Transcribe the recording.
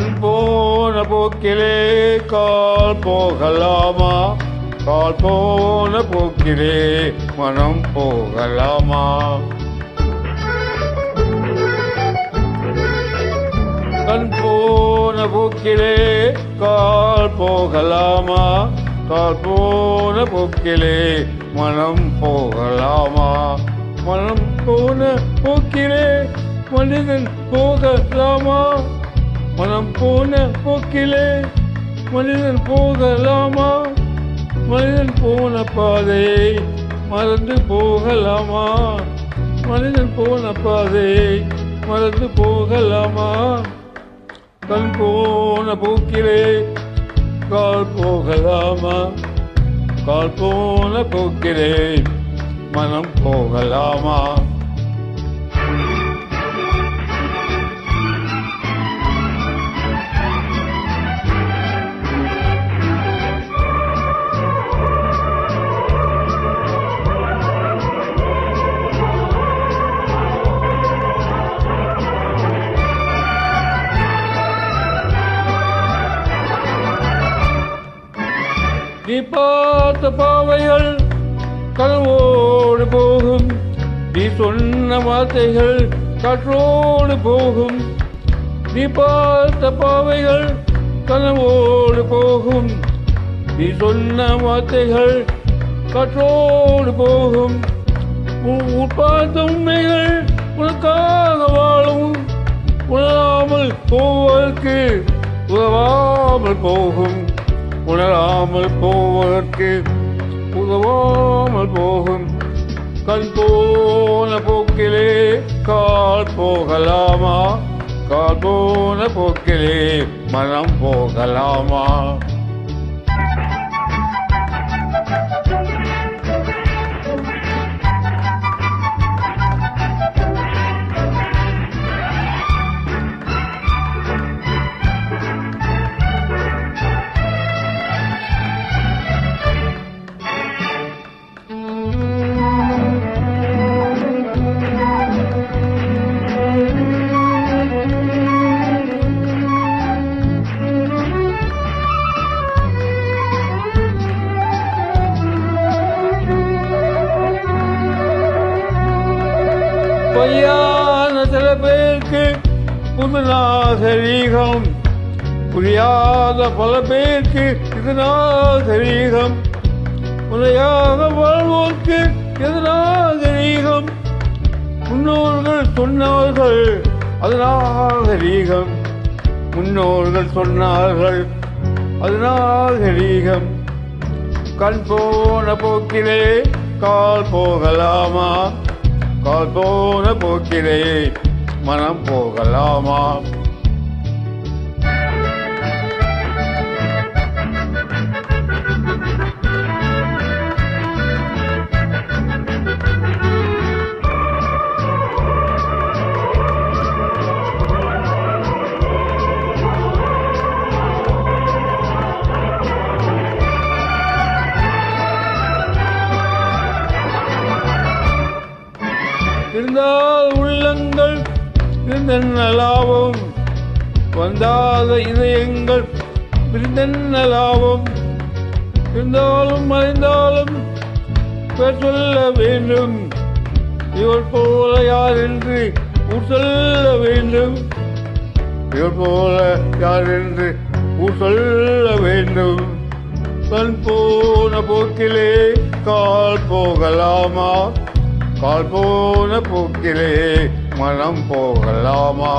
கண் போன போக்கிலே கால் போகலாமா? கால் போன போக்கிலே மனம் போகலாமா? கண் போன போக்கிலே கால் போகலாமா? கால் போன போக்கிலே மனம் போகலாமா? மனம் போன போக்கிலே மனிதன் போகலாமா? மனம் போன போக்கிலே மனிதன் போகலாமா? மனிதன் போன பாதையை மறந்து போகலாமா? மனிதன் போன பாதையை மறந்து போகலாமா? கண் போன போக்கிலே கால் போகலாமா? கால் போன போக்கிலே மனம் போகலாமா? நீ பார்த்த பாவைகள் கனவோடு போகும், நீ சொன்ன வார்த்தைகள் காற்றோடு போகும். நீ பார்த்த பாவைகள் கனவோடு போகும், நீ சொன்ன வார்த்தைகள் காற்றோடு போகும். பார்த்த உண்மைகள் உனக்காக வாழும், உணராமல் போவதற்கு உதவாமல் போகும். உணராமல் போவதற்கு உதவாமல் போகும். கண் போன போக்கிலே கால் போகலாமா? கால் போன போக்கிலே மனம் போகலாமா? பொய்யான சில பேருக்கு புது நாகரீகம், புரியாத பல பேருக்கு இது நாகரீகம். முறையாக வாழ்வோர்க்கு இது நாகரீகம். முன்னோர்கள் சொன்னார்கள் அது நாகரீகம். முன்னோர்கள் சொன்னார்கள் அது நாகரீகம். கண் போன போக்கிலே கால் போகலாமா? கால் போன போக்கிலே மனம் போகலாமா? இருந்தால் உள்ளங்கள் இருந்தென்ன லாபம், வந்தாத இதயங்கள் பிரிந்தென்ன லாபம். இருந்தாலும் மறைந்தாலும் பேர் சொல்ல வேண்டும், இவர் போல யார் என்று ஊர் சொல்ல வேண்டும். இவர் போல யார் என்று ஊர் சொல்ல வேண்டும். கண் போன போக்கிலே கால் போகலாமா? கால் போன போக்கிலே மனம் போகலாமா?